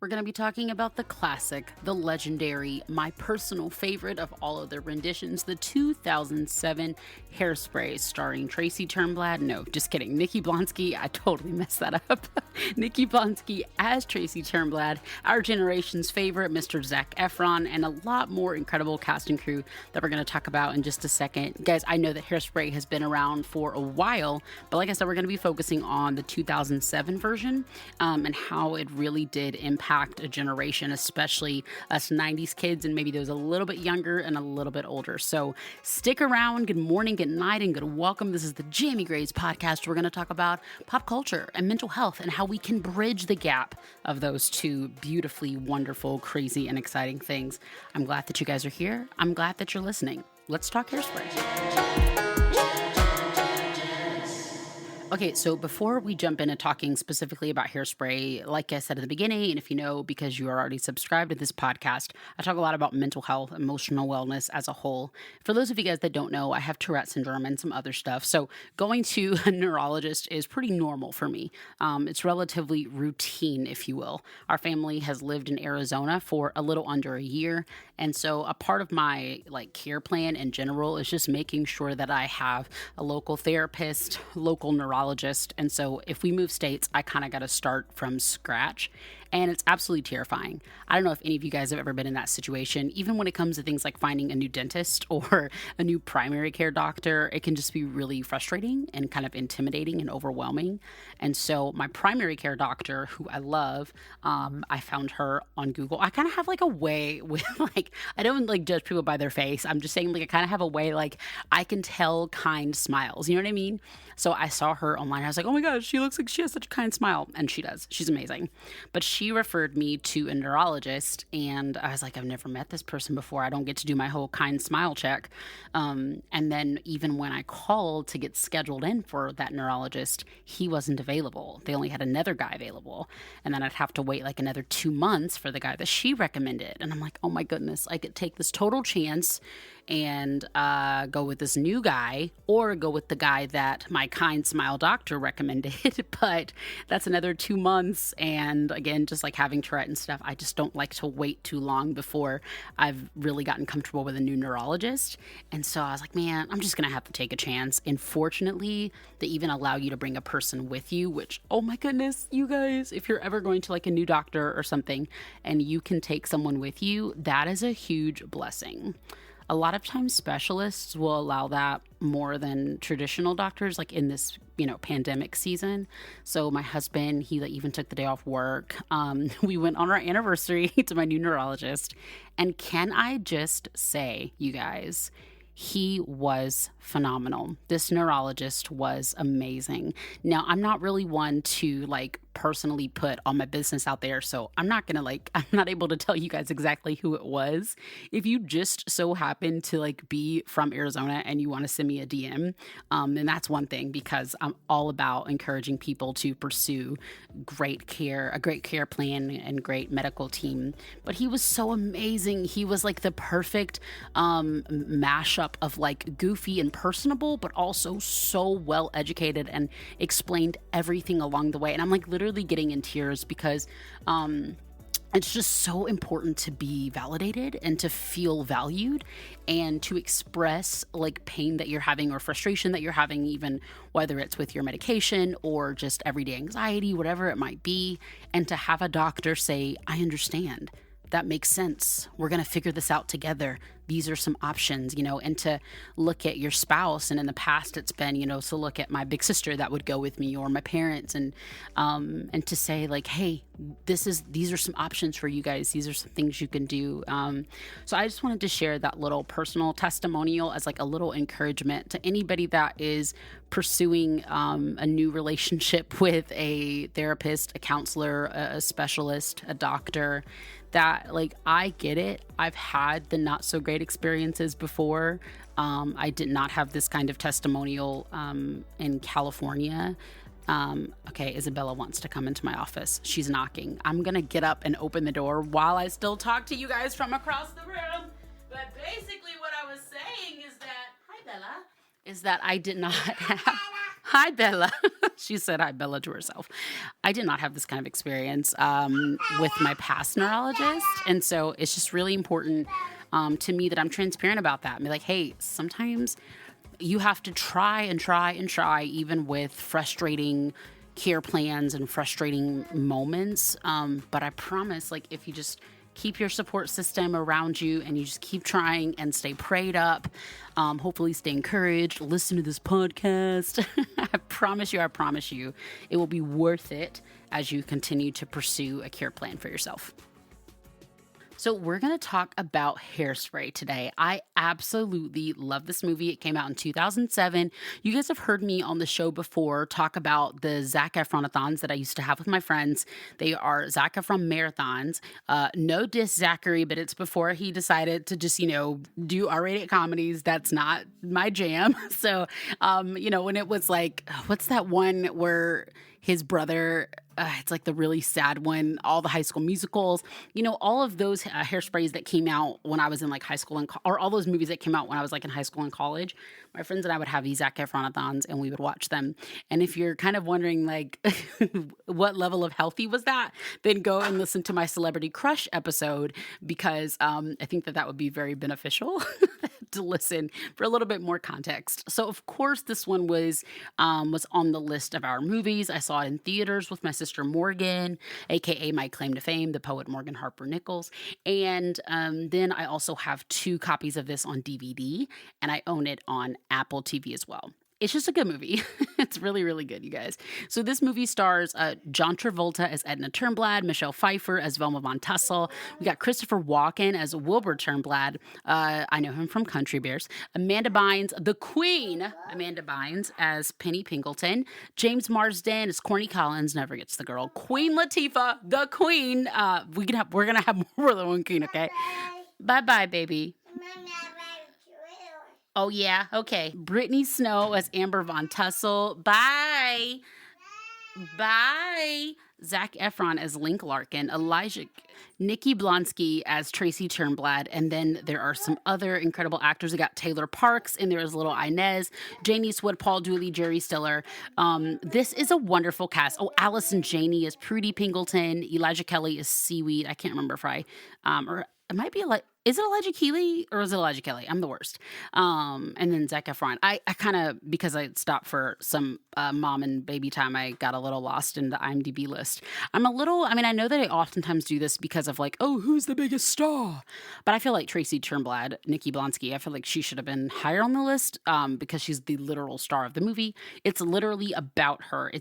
We're going to be talking about the classic, the legendary, my personal favorite of all of their renditions, the 2007 Hairspray starring Tracy Turnblad. No, just kidding. Nikki Blonsky. I totally messed that up. Nikki Blonsky as Tracy Turnblad, our generation's favorite, Mr. Zac Efron, and a lot more incredible cast and crew that we're going to talk about in just a second. Guys, I know that Hairspray has been around for a while, but like I said, we're going to be focusing on the 2007 version and how it really did impact a generation, especially us 90s kids and maybe those a little bit younger and a little bit older. So stick around. Good morning, good night, and good welcome. This is the Jamie Grays podcast. We're going to talk about pop culture and mental health and how we can bridge the gap of those two beautifully wonderful, crazy, and exciting things. I'm glad that you guys are here. I'm glad that you're listening. Let's talk Hairspray. Okay, so before we jump into talking specifically about Hairspray, like I said at the beginning, and if you know because you are already subscribed to this podcast, I talk a lot about mental health, emotional wellness as a whole. For those of you guys that don't know, I have Tourette syndrome and some other stuff. So going to a neurologist is pretty normal for me. It's relatively routine, if you will. Our family has lived in Arizona for a little under a year. And so a part of my care plan in general is just making sure that I have a local therapist, local neurologist. And so if we move states, I kind of got to start from scratch. And it's absolutely terrifying. I don't know if any of you guys have ever been in that situation. Even when it comes to things like finding a new dentist or a new primary care doctor, it can just be really frustrating and kind of intimidating and overwhelming. And so my primary care doctor, who I love, I found her on Google. I kind of have a way with I don't judge people by their face. I'm just saying I kind of have a way I can tell kind smiles. You know what I mean? So I saw her online. I was like, oh my gosh, she looks like she has such a kind smile. And she does. She's amazing. But she referred me to a neurologist, and I was like, I've never met this person before. I don't get to do my whole kind smile check. And then even when I called to get scheduled in for that neurologist, he wasn't available. They only had another guy available. And then I'd have to wait another 2 months for the guy that she recommended. And I'm like, oh my goodness, I could take this total chance and go with this new guy or go with the guy that my kind smile doctor recommended. But that's another 2 months. And again, just having Tourette and stuff, I just don't like to wait too long before I've really gotten comfortable with a new neurologist. And so I was like, man, I'm just going to have to take a chance. And fortunately, they even allow you to bring a person with you, which, oh my goodness, you guys, if you're ever going to a new doctor or something and you can take someone with you, that is a huge blessing. A lot of times specialists will allow that more than traditional doctors, in this, pandemic season. So my husband, he even took the day off work. We went on our anniversary to my new neurologist. And can I just say, you guys, he was phenomenal. This neurologist was amazing. Now, I'm not really one to personally put all my business out there. So I'm not going to I'm not able to tell you guys exactly who it was. If you just so happen to be from Arizona and you want to send me a DM, then that's one thing, because I'm all about encouraging people to pursue great care, a great care plan and great medical team. But he was so amazing. He was the perfect mashup of goofy and personable, but also so well educated and explained everything along the way. And I'm literally getting in tears because it's just so important to be validated and to feel valued and to express pain that you're having or frustration that you're having, even whether it's with your medication or just everyday anxiety, whatever it might be. And to have a doctor say, I understand. That makes sense. We're going to figure this out together. These are some options, and to look at your spouse. And in the past, it's been, to look at my big sister that would go with me, or my parents, and to say hey, these are some options for you guys. These are some things you can do. So I just wanted to share that little personal testimonial as a little encouragement to anybody that is pursuing a new relationship with a therapist, a counselor, a specialist, a doctor. That I get it. I've had the not so great experiences before. I did not have this kind of testimonial in California. Okay, Isabella wants to come into my office. She's knocking. I'm going to get up and open the door while I still talk to you guys from across the room. But basically what I was saying is that, hi Bella, is that I did not have, Hi, Bella. She said hi, Bella, to herself. I did not have this kind of experience with my past neurologist. And so it's just really important to me that I'm transparent about that and be like, hey, sometimes you have to try and try and try, even with frustrating care plans and frustrating moments. But I promise, like, if you just keep your support system around you and you just keep trying and stay prayed up, hopefully stay encouraged, listen to this podcast. I promise you, it will be worth it as you continue to pursue a care plan for yourself. So, we're going to talk about Hairspray today. I absolutely love this movie. It came out in 2007. You guys have heard me on the show before talk about the Zac Efronathons that I used to have with my friends. They are Zac Efron marathons. No diss Zachary, but it's before he decided to just, do R-rated comedies. That's not my jam. So, when it was like, what's that one where his brother, it's like the really sad one, all the High School Musicals, all of those hairsprays that came out when I was in like high school or all those movies that came out when I was like in high school and college. My friends and I would have these Zac Efronathons and we would watch them. And if you're kind of wondering like what level of healthy was that, then go and listen to my Celebrity Crush episode because I think that would be very beneficial to listen for a little bit more context. So of course this one was on the list of our movies. I saw it in theaters with my sister Morgan, aka my claim to fame, the poet Morgan Harper Nichols. And then I also have 2 copies of this on DVD, and I own it on Apple TV as well. It's just a good movie. It's really, really good, you guys. So this movie stars John Travolta as Edna Turnblad, Michelle Pfeiffer as Velma Von Tussle. We got Christopher Walken as Wilbur Turnblad. I know him from Country Bears. Amanda Bynes, the Queen, Amanda Bynes as Penny Pingleton. James Marsden as Corny Collins, never gets the girl. Queen Latifah, the Queen. We're gonna have more than one queen, okay? Bye-bye, baby. Oh, yeah? Okay. Brittany Snow as Amber Von Tussle. Bye. Bye. Zac Efron as Link Larkin. Nikki Blonsky as Tracy Turnblad. And then there are some other incredible actors. We got Taylor Parks, and there is little Inez, Janie Swood, Paul Dooley, Jerry Stiller. This is a wonderful cast. Oh, Allison Janney is Prudy Pingleton. Elijah Kelly is Seaweed. I can't remember if or it might be is it Elijah Keeley or is it Elijah Kelly? I'm the worst. And then Zac Efron. I kind of, because I stopped for some mom and baby time, I got a little lost in the IMDb list. I know that I oftentimes do this because of like, oh, who's the biggest star? But I feel like Tracy Turnblad, Nikki Blonsky, I feel like she should have been higher on the list because she's the literal star of the movie. It's literally about her.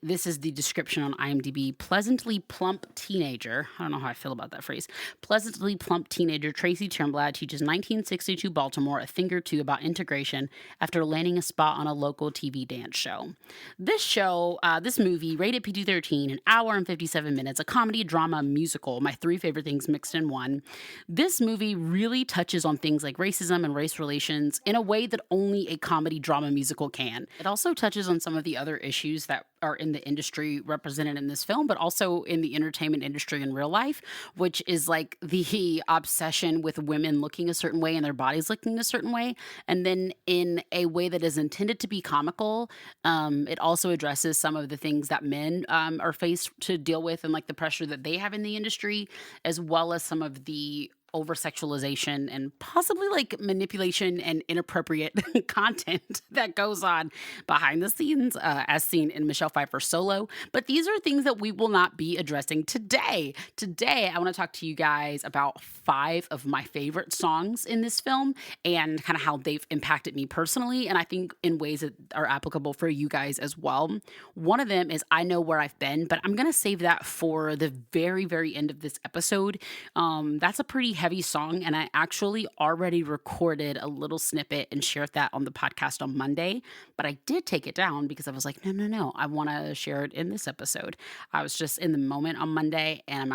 This is the description on IMDb, pleasantly plump teenager. I don't know how I feel about that phrase. Pleasantly plump teenager Tracy Turnblad teaches 1962 Baltimore a thing or two about integration after landing a spot on a local TV dance show. This movie, rated PG-13, an hour and 57 minutes, a comedy, drama, musical, my 3 favorite things mixed in one. This movie really touches on things like racism and race relations in a way that only a comedy, drama, musical can. It also touches on some of the other issues that are in the industry represented in this film, but also in the entertainment industry in real life, which is like the obsession with women looking a certain way and their bodies looking a certain way. And then in a way that is intended to be comical, it also addresses some of the things that men are faced to deal with and like the pressure that they have in the industry, as well as some of the over sexualization and possibly like manipulation and inappropriate content that goes on behind the scenes, as seen in Michelle Pfeiffer's Solo. But these are things that we will not be addressing today. Today, I want to talk to you guys about 5 of my favorite songs in this film and kind of how they've impacted me personally, and I think in ways that are applicable for you guys as well. One of them is I Know Where I've Been, but I'm going to save that for the very, very end of this episode. That's a pretty heavy song, and I actually already recorded a little snippet and shared that on the podcast on Monday, but I did take it down because I was like, no, I want to share it in this episode. I was just in the moment on Monday, and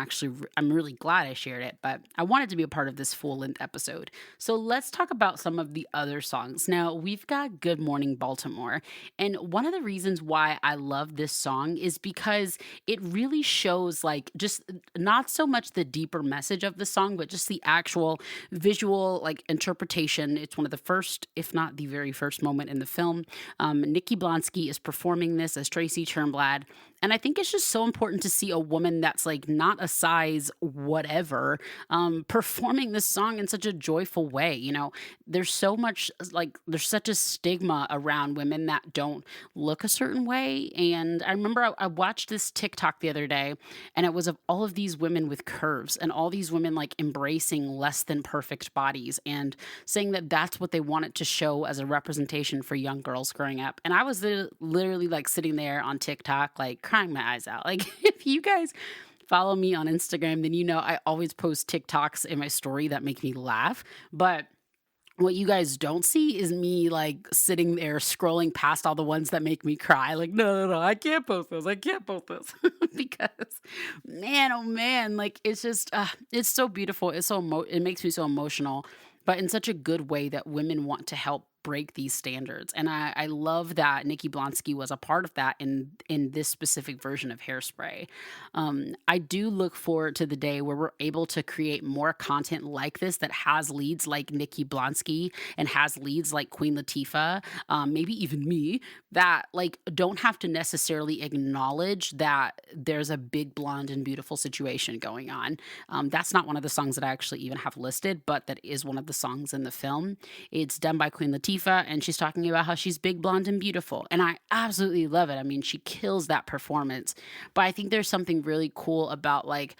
I'm really glad I shared it, but I wanted to be a part of this full-length episode. So let's talk about some of the other songs. Now, we've got Good Morning Baltimore, and one of the reasons why I love this song is because it really shows like just not so much the deeper message of the song, but just the the actual visual like interpretation. It's one of the first, if not the very first moment in the film. Nikki Blonsky is performing this as Tracy Turnblad. And I think it's just so important to see a woman that's like not a size whatever performing this song in such a joyful way. There's so much like there's such a stigma around women that don't look a certain way. And I remember I watched this TikTok the other day, and it was of all of these women with curves and all these women like embracing less than perfect bodies and saying that that's what they wanted to show as a representation for young girls growing up. And I was literally like sitting there on TikTok, like crying my eyes out. Like, if you guys follow me on Instagram, then I always post TikToks in my story that make me laugh. But what you guys don't see is me like sitting there scrolling past all the ones that make me cry. Like, no, no, no, I can't post those. I can't post those because, man, oh man, like it's just, it's so beautiful. It makes me so emotional, but in such a good way that women want to help break these standards. And I love that Nikki Blonsky was a part of that in this specific version of Hairspray. I do look forward to the day where we're able to create more content like this that has leads like Nikki Blonsky and has leads like Queen Latifah, maybe even me, that like don't have to necessarily acknowledge that there's a big blonde and beautiful situation going on. That's not one of the songs that I actually even have listed, but that is one of the songs in the film. It's done by Queen Latifah, and she's talking about how she's big, blonde, and beautiful. And I absolutely love it. I mean, she kills that performance. But I think there's something really cool about like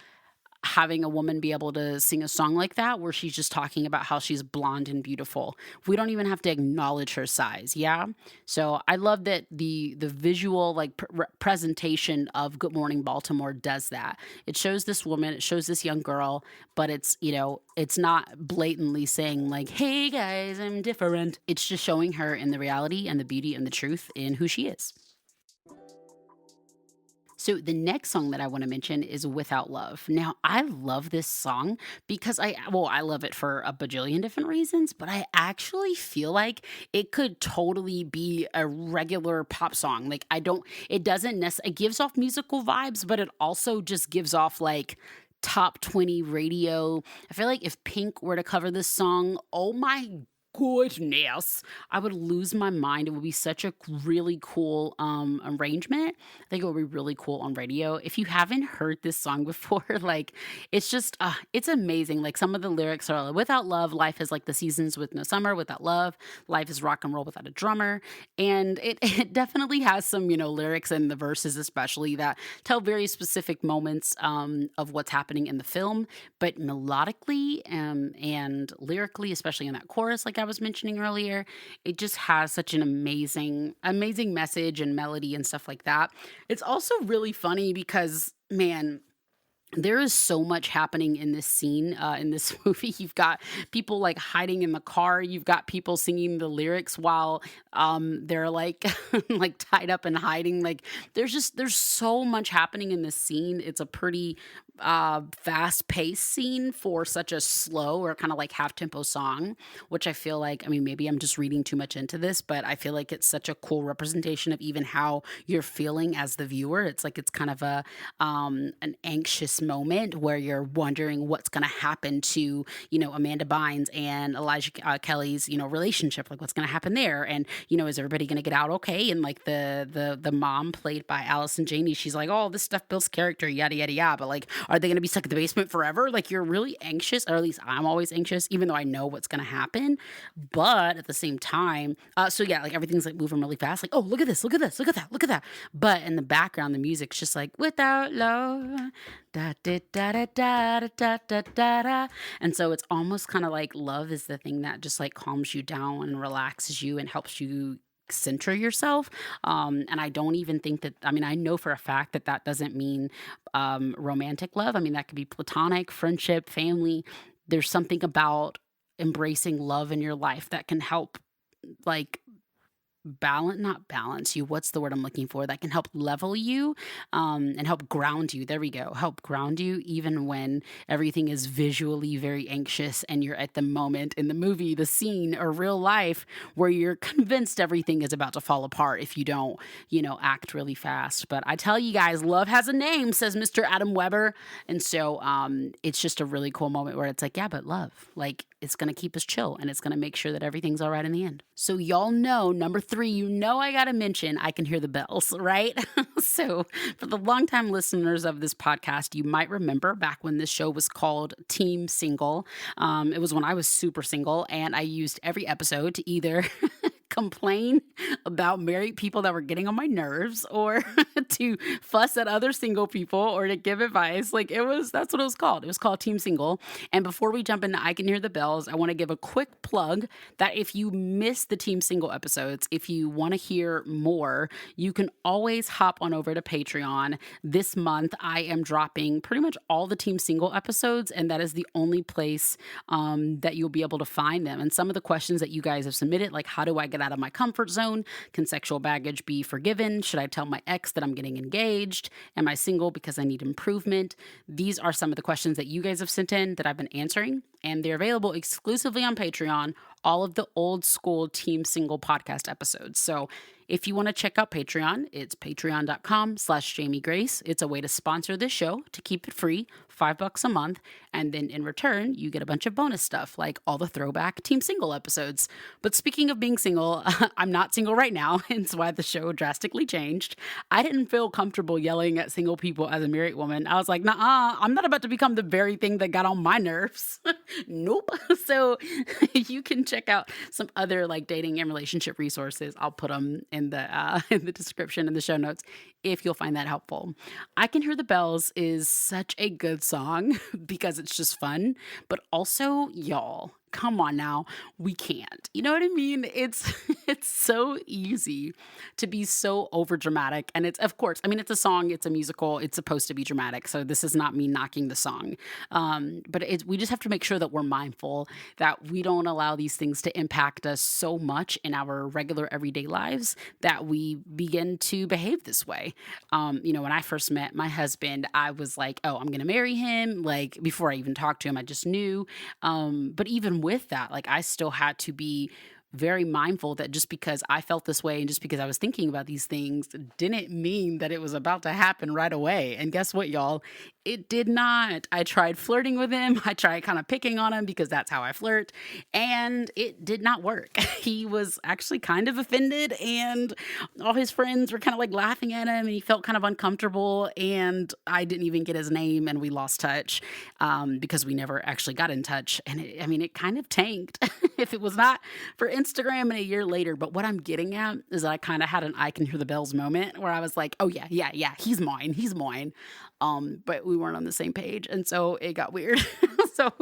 having a woman be able to sing a song like that where she's just talking about how she's blonde and beautiful. We don't even have to acknowledge her size. Yeah. So I love that the visual like presentation of Good Morning Baltimore does that. It shows this woman, it shows this young girl, but it's not blatantly saying like, hey guys, I'm different. It's just showing her in the reality and the beauty and the truth in who she is. So the next song that I want to mention is Without Love. Now, I love this song because I love it for a bajillion different reasons, but I actually feel like it could totally be a regular pop song. Like it doesn't necessarily, it gives off musical vibes, but it also just gives off like top 20 radio. I feel like if Pink were to cover this song, oh my goodness, I would lose my mind. It would be such a really cool arrangement. I think it would be really cool on radio. If you haven't heard this song before, like it's just it's amazing. Like some of the lyrics are without love, life is like the seasons with no summer. Without love, life is rock and roll without a drummer. And it definitely has some, lyrics in the verses especially that tell very specific moments of what's happening in the film. But melodically and lyrically, especially in that chorus, like I was mentioning earlier, it just has such an amazing message and melody and stuff like that. It's also really funny because, man, there is so much happening in this scene, in this movie. You've got people like hiding in the car. You've got people singing the lyrics while they're like like tied up and hiding. Like there's so much happening in this scene. It's a pretty fast paced scene for such a slow or kind of like half tempo song, which I feel like, I mean, maybe I'm just reading too much into this, but I feel like it's such a cool representation of even how you're feeling as the viewer. It's like it's kind of an anxious moment where you're wondering what's going to happen to Amanda Bynes and Elijah Kelly's relationship, like what's going to happen there, and is everybody going to get out okay? And like the mom played by Allison Janney, she's like, oh, this stuff builds character, yada yada yada, but like, are they going to be stuck in the basement forever? Like, you're really anxious, or at least I'm always anxious, even though I know what's going to happen. But at the same time, so yeah, like everything's like moving really fast. Like, oh, look at this, look at this, look at that, look at that. But in the background, the music's just like, without love, da da da da da da da da da. And so it's almost kind of like love is the thing that just like calms you down and relaxes you and helps you center yourself. And I don't even think that, I mean, I know for a fact that that doesn't mean romantic love. I mean, that could be platonic, friendship, family. There's something about embracing love in your life that can help like not balance you. What's the word I'm looking for? That can help level you, and help ground you. There we go. Help ground you even when everything is visually very anxious and you're at the moment in the movie, the scene, or real life where you're convinced everything is about to fall apart if you don't, act really fast. But I tell you guys, love has a name, says Mr. Adam Weber. And so it's just a really cool moment where it's like, yeah, but love, like, it's going to keep us chill and it's going to make sure that everything's all right in the end. So, y'all know, number three, I got to mention I Can Hear the Bells, right? So, for the longtime listeners of this podcast, you might remember back when this show was called Team Single. It was when I was super single, and I used every episode to either complain about married people that were getting on my nerves, or to fuss at other single people, or to give advice. Like, that's what it was called. It was called Team Single. And before we jump into I Can Hear the Bells, I want to give a quick plug that if you missed the Team Single episodes, if you want to hear more, you can always hop on over to Patreon. This month, I am dropping pretty much all the Team Single episodes, and that is the only place that you'll be able to find them. And some of the questions that you guys have submitted, like, how do I get out of my comfort zone? Can sexual baggage be forgiven? Should I tell my ex that I'm getting engaged? Am I single because I need improvement? These are some of the questions that you guys have sent in that I've been answering, and they're available exclusively on Patreon, all of the old school Team Single podcast episodes. So if you want to check out Patreon, it's patreon.com/Jamie Grace. It's a way to sponsor this show to keep it free, $5 a month. And then in return, you get a bunch of bonus stuff like all the throwback Team Single episodes. But speaking of being single, I'm not single right now, hence why the show drastically changed. I didn't feel comfortable yelling at single people as a married woman. I was like, nah, I'm not about to become the very thing that got on my nerves. Nope. So you can check out some other like dating and relationship resources. I'll put them in the description in the show notes if you'll find that helpful. I Can Hear the Bells is such a good song because it's just fun, but also, y'all, come on now, we can't. You know what I mean? It's so easy to be so over dramatic. And it's, of course, I mean, it's a song, it's a musical, it's supposed to be dramatic. So this is not me knocking the song. But we just have to make sure that we're mindful that we don't allow these things to impact us so much in our regular everyday lives that we begin to behave this way. When I first met my husband, I was like, oh, I'm going to marry him. Like, before I even talked to him, I just knew. But even with that, like, I still had to be very mindful that just because I felt this way and just because I was thinking about these things didn't mean that it was about to happen right away. And guess what, y'all? It did not. I tried flirting with him. I tried kind of picking on him because that's how I flirt. And it did not work. He was actually kind of offended, and all his friends were kind of like laughing at him, and he felt kind of uncomfortable. And I didn't even get his name, and we lost touch because we never actually got in touch. And it kind of tanked if it was not for Instagram and a year later. But what I'm getting at is that I kind of had an I Can Hear the Bells moment where I was like, oh yeah, he's mine. But we weren't on the same page. And so it got weird. So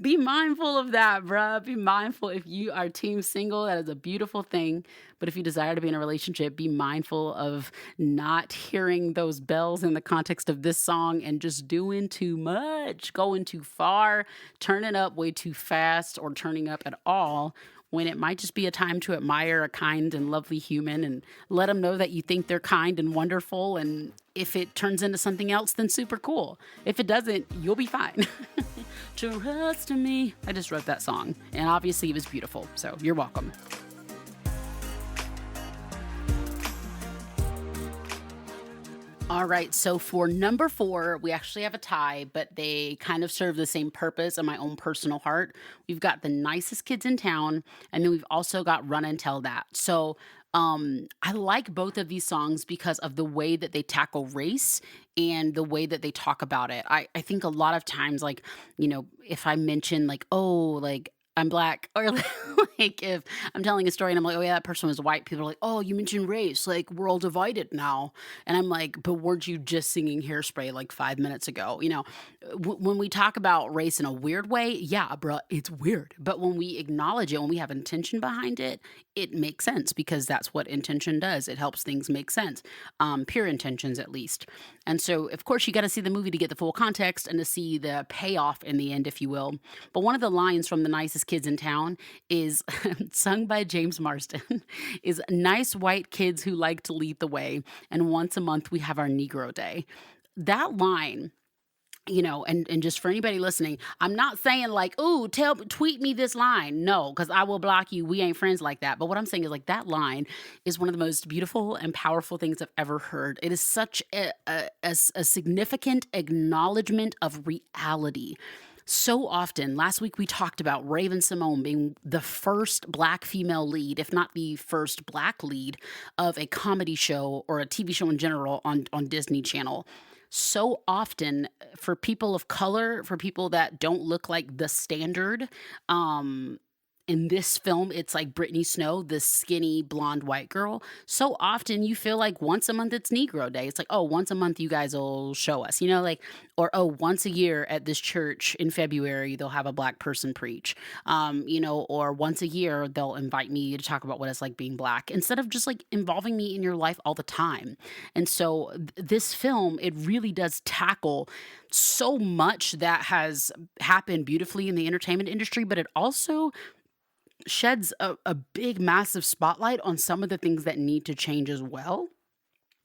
be mindful of that, bruh. Be mindful if you are team single. That is a beautiful thing. But if you desire to be in a relationship, be mindful of not hearing those bells in the context of this song and just doing too much, going too far, turning up way too fast, or turning up at all, when it might just be a time to admire a kind and lovely human and let them know that you think they're kind and wonderful. And if it turns into something else, then super cool. If it doesn't, you'll be fine. Trust me. I just wrote that song, and obviously it was beautiful. So you're welcome. All right, so for number 4, we actually have a tie, but they kind of serve the same purpose in my own personal heart. We've got The Nicest Kids in Town, and then we've also got Run and Tell That. So I like both of these songs because of the way that they tackle race and the way that they talk about it. I think a lot of times, like, if I mention like, oh, like, I'm black, or like if I'm telling a story and I'm like, oh yeah, that person was white, people are like, oh, you mentioned race, like, we're all divided now. And I'm like, but weren't you just singing Hairspray like 5 minutes ago? When we talk about race in a weird way, yeah, bruh, it's weird. But when we acknowledge it, when we have intention behind it, it makes sense, because that's what intention does. It helps things make sense, pure intentions at least. And so, of course, you got to see the movie to get the full context and to see the payoff in the end, if you will. But one of the lines from The Nicest Kids in Town is sung by James Marsden, is nice white kids who like to lead the way. And once a month, we have our Negro Day. That line, and just for anybody listening, I'm not saying like, "Ooh, tweet me this line." No, because I will block you. We ain't friends like that. But what I'm saying is like that line is one of the most beautiful and powerful things I've ever heard. It is such a significant acknowledgement of reality. So often, last week we talked about Raven Simone being the first Black female lead, if not the first Black lead, of a comedy show or a TV show in general on Disney Channel. So often, for people of color, for people that don't look like the standard, in this film, it's like Brittany Snow, this skinny blonde white girl. So often you feel like once a month it's Negro Day. It's like, oh, once a month you guys will show us, or oh, once a year at this church in February, they'll have a Black person preach, or once a year they'll invite me to talk about what it's like being Black instead of just like involving me in your life all the time. And so this film, it really does tackle so much that has happened beautifully in the entertainment industry, but it also sheds a big, massive spotlight on some of the things that need to change as well.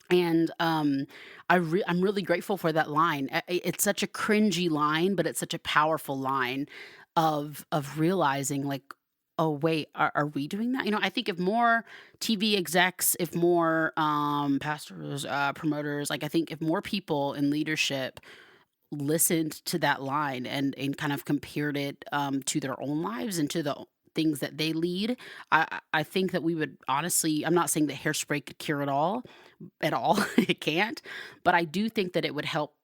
And I'm really grateful for that line. It's such a cringy line, but it's such a powerful line of realizing like, oh wait, are we doing that? I think if more TV execs, if more pastors, promoters, like I think if more people in leadership listened to that line and kind of compared it to their own lives and to the things that they lead, I think that we would honestly, I'm not saying that Hairspray could cure it all at all. It can't, but I do think that it would help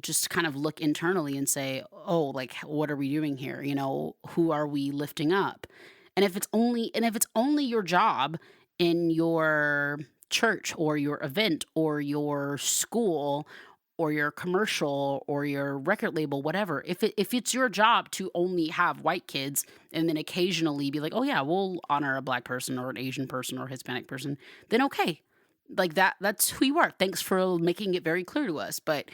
just kind of look internally and say, oh, like, what are we doing here? Who are we lifting up? And if it's only your job in your church or your event or your school or your commercial or your record label, whatever, if it's your job to only have white kids and then occasionally be like, oh yeah, we'll honor a Black person or an Asian person or Hispanic person, then okay. Like that's who you are. Thanks for making it very clear to us. But,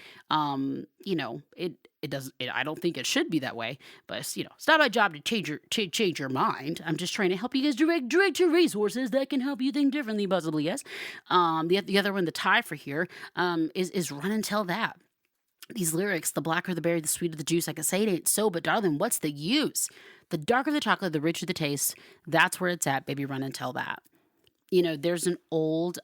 it doesn't, I don't think it should be that way, but it's not my job to change your mind. I'm just trying to help you guys direct your resources that can help you think differently, possibly, yes. The other one, the tie for here, is Run and Tell That. These lyrics, the blacker the berry, the sweeter the juice. I can say it ain't so, but darling, what's the use? The darker the chocolate, the richer the taste. That's where it's at, baby, run and tell that. There's an old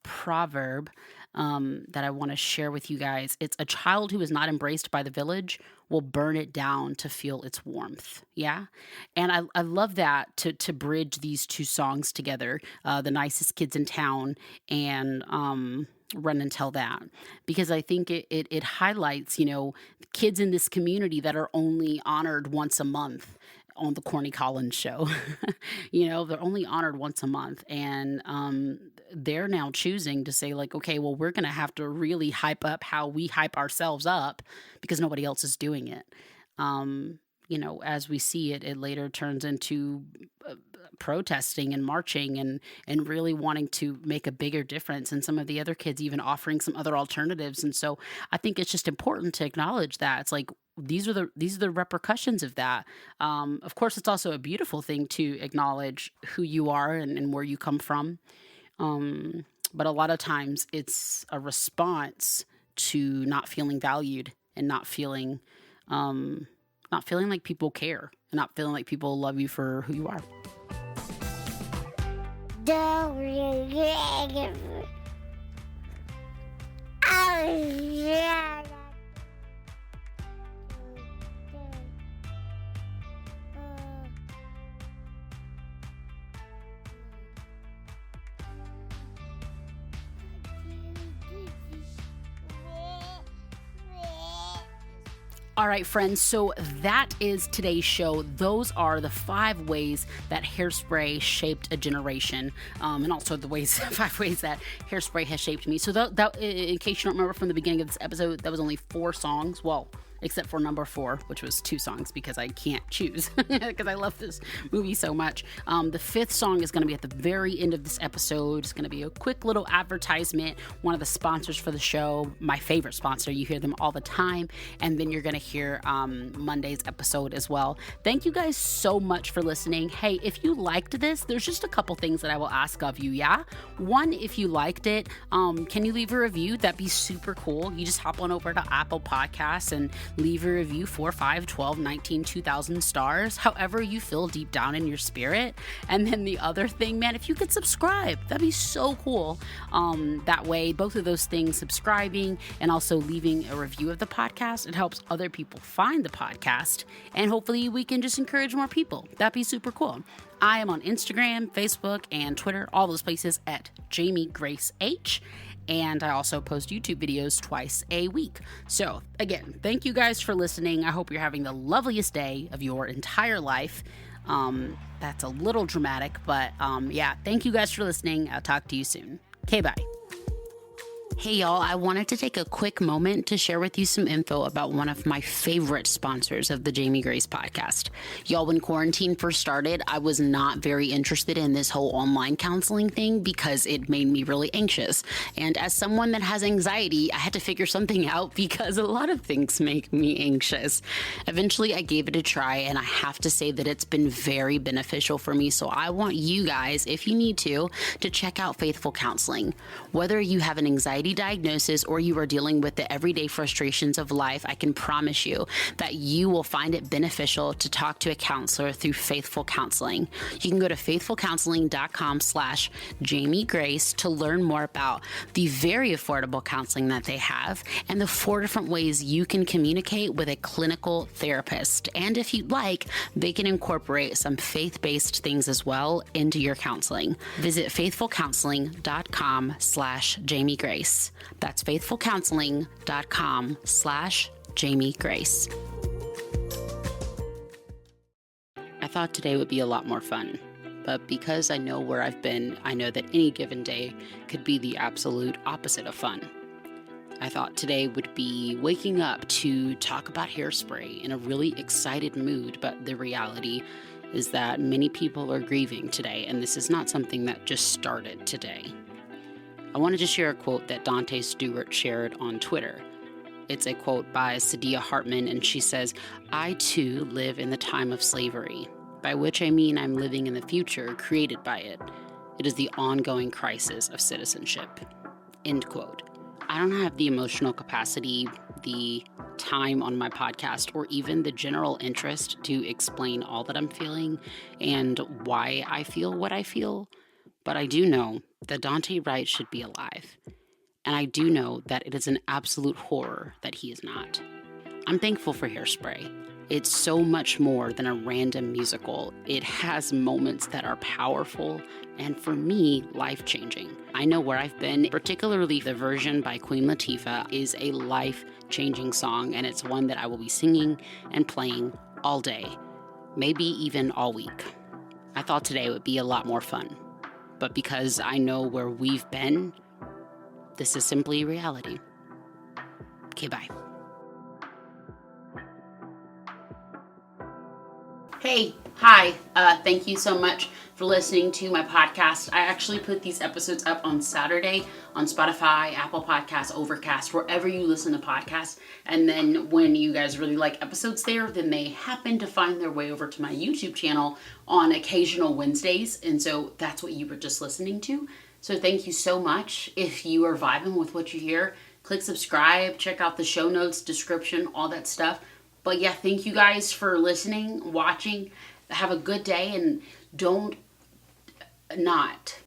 proverb that I want to share with you guys. It's a child who is not embraced by the village will burn it down to feel its warmth. Yeah. And I love that to bridge these two songs together, The Nicest Kids in Town and Run and Tell That, because I think it highlights, kids in this community that are only honored once a month on the Corny Collins show. They're only honored once a month, and they're now choosing to say like, okay, well, we're going to have to really hype up how we hype ourselves up because nobody else is doing it. As we see it later turns into protesting and marching and really wanting to make a bigger difference, and some of the other kids even offering some other alternatives. And so I think it's just important to acknowledge that it's like these are the repercussions of that. Of course, it's also a beautiful thing to acknowledge who you are and where you come from. But a lot of times it's a response to not feeling valued and not feeling like people care and not feeling like people love you for who you are. All right, friends, so that is today's show. Those are the 5 ways that Hairspray shaped a generation, and also the 5 ways that Hairspray has shaped me. So that in case you don't remember from the beginning of this episode, that was only 4 songs. Well, except for number 4, which was 2 songs because I can't choose because I love this movie so much. The 5th song is going to be at the very end of this episode. It's going to be a quick little advertisement, one of the sponsors for the show, my favorite sponsor. You hear them all the time. And then you're going to hear Monday's episode as well. Thank you guys so much for listening. Hey, if you liked this, there's just a couple things that I will ask of you, yeah? One, if you liked it, can you leave a review? That'd be super cool. You just hop on over to Apple Podcasts and leave a review, 4, 5, 12, 19, 2,000 stars, however you feel deep down in your spirit. And then the other thing, man, if you could subscribe, that'd be so cool. That way, both of those things, subscribing and also leaving a review of the podcast, it helps other people find the podcast, and hopefully we can just encourage more people. That'd be super cool. I am on Instagram, Facebook, and Twitter, all those places at Jamie Grace H. And I also post YouTube videos twice a week. So again, thank you guys for listening. I hope you're having the loveliest day of your entire life. That's a little dramatic, but yeah, thank you guys for listening. I'll talk to you soon. Okay, bye. Hey y'all, I wanted to take a quick moment to share with you some info about one of my favorite sponsors of the Jamie Grace podcast. Y'all, when quarantine first started, I was not very interested in this whole online counseling thing because it made me really anxious. And as someone that has anxiety, I had to figure something out because a lot of things make me anxious. Eventually, I gave it a try, and I have to say that it's been very beneficial for me. So I want you guys, if you need to check out Faithful Counseling. Whether you have an anxiety diagnosis or you are dealing with the everyday frustrations of life, I can promise you that you will find it beneficial to talk to a counselor through Faithful Counseling. You can go to faithfulcounseling.com/Jamie Grace to learn more about the very affordable counseling that they have and the 4 different ways you can communicate with a clinical therapist. And if you'd like, they can incorporate some faith-based things as well into your counseling. Visit faithfulcounseling.com/Jamie Grace. That's faithfulcounseling.com/Jamie Grace. I thought today would be a lot more fun, but because I know where I've been, I know that any given day could be the absolute opposite of fun. I thought today would be waking up to talk about Hairspray in a really excited mood, but the reality is that many people are grieving today, and this is not something that just started today. I wanted to share a quote that Dante Stewart shared on Twitter. It's a quote by Sadia Hartman, and she says, "I too live in the time of slavery, by which I mean I'm living in the future created by it. It is the ongoing crisis of citizenship." End quote. I don't have the emotional capacity, the time on my podcast, or even the general interest to explain all that I'm feeling and why I feel what I feel. But I do know that Dante Wright should be alive. And I do know that it is an absolute horror that he is not. I'm thankful for Hairspray. It's so much more than a random musical. It has moments that are powerful and, for me, life-changing. I know where I've been, particularly the version by Queen Latifah is a life-changing song, and it's one that I will be singing and playing all day, maybe even all week. I thought today would be a lot more fun. But because I know where we've been, this is simply reality. Okay, bye. Hey, hi. Thank you so much for listening to my podcast. I actually put these episodes up on Saturday on Spotify, Apple Podcasts, Overcast, wherever you listen to podcasts. And then when you guys really like episodes there, then they happen to find their way over to my YouTube channel on occasional Wednesdays. And so that's what you were just listening to. So thank you so much. If you are vibing with what you hear, click subscribe, check out the show notes, description, all that stuff. But yeah, thank you guys for listening, watching. Have a good day, and don't not